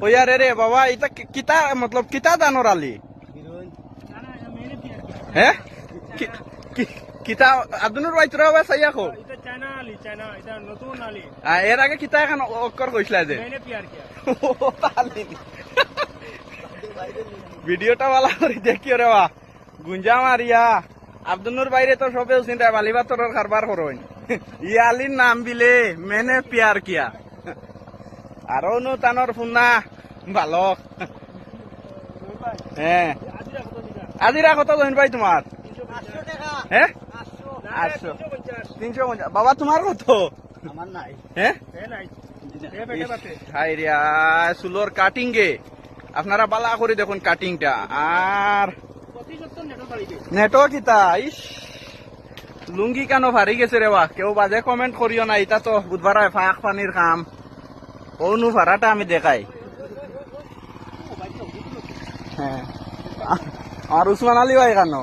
হইয়ার রে বাবা এটা কিতা মতলব কিতা দানোর আলি হ্যাঁ কিতা আব্দুল ভাই তোরা বাবা সাইয়া খো এর আগে কিতা এখন অক্ষর কইছিলা যে ভিডিওটা ভালো করে দেখিও রে বা গুঞ্জা মারিয়া আব্দুল বাইরে তো সবে চিন্তা বালিবা তোর কারবার করোন ইয়ালির নাম বিলে মেনে পিয়ার কিয়া আরো নু তানোর ফুনা ভালো হ্যাঁ আজিরা কত জইন ভাই তোমার হ্যাঁ 350 বাবা তোমার কত আমার নাই হ্যাঁ হাই রিয়া সুলোর কাটিং গে আপনারা বালা করে দেখুন কাটিংটা আর নেটো কিতা ইস লুঙ্গি কেন ভারি গেছে রে বা কেউ বাজে কমেন্ট করিও না এটা তো বুধবার ফাঁক পানির কাম অনু ভাড়াটা আমি দেখাই হ্যাঁ আর উসমান আলী ভাই কেন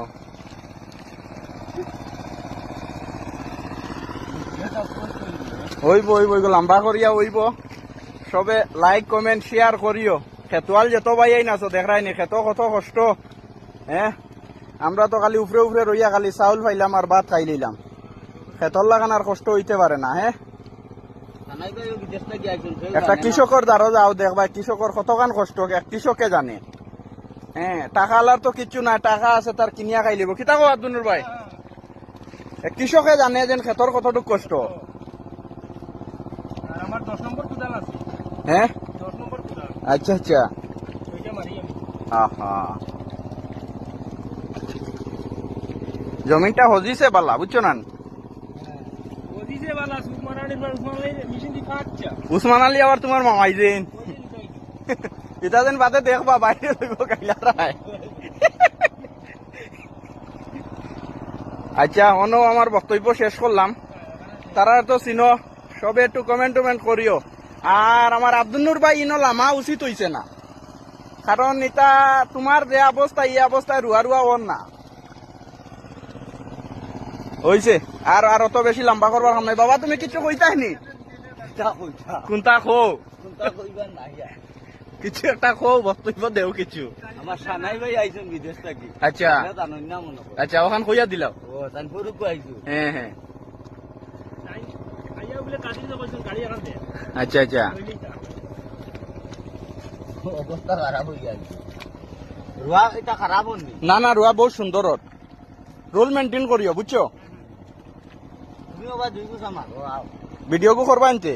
হইব হইব লম্বা করিয়া হইব সবে লাইক কমেন্ট শেয়ার করিও খেতোয়াল যেত ভাই নাচো দেখাই নি খেতো কত কষ্ট হ্যাঁ আমরা তো খালি উপরে উপরে রইয়া খালি চাউল পাইলাম আর ভাত খাই নিলাম খেতর লাগান আর কষ্ট হইতে পারে না হ্যাঁ একটা কৃষকের দ্বারা যাও দেখবা কৃষকের কতখান কষ্ট কৃষকে জানে হ্যাঁ টাকা আলার তো কিচ্ছু নাই টাকা আছে তার কিনিয়া খাই লিব কিতা কো আব্দুল ভাই কৃষকে জানে যেন খেতর কতটুক কষ্ট হ্যাঁ আচ্ছা আচ্ছা জমিনটা হজিছে বালা বুঝছো না উসমান আলী আবার তোমার মামাই যেন এটা যেন বাদে দেখবা বাইরে লইব কাইলারায় আচ্ছা অনো আমার বক্তব্য শেষ করলাম তারা তো চিনো সবে একটু কমেন্ট করিও আর আমার আব্দুল ভাই ইনো লামা উচিত হইছে না কারণ এটা তোমার যে অবস্থা এই অবস্থায় রুয়া রুয়া ওর না হইছে আর আর অত বেশি লম্বা করবার কাম নাই বাবা তুমি কিছু কইতাইনি কোনটা খো কিছু একটা খো বক্তব্য দেও কিছু আমার সানাই ভাই আইছেন বিদেশ থেকে আচ্ছা আচ্ছা ওখান কইয়া দিলাও ও তান ফুরুক আইছো হ্যাঁ হ্যাঁ আচ্ছা আচ্ছা অবস্থা খারাপ হয়ে গেছে রুয়া এটা খারাপ হয়নি না না রুয়া বহুত সুন্দর রোল মেনটেন করিও বুঝছো তুমি আবার দুই গুছ আমার ভিডিও কো করবা আনতে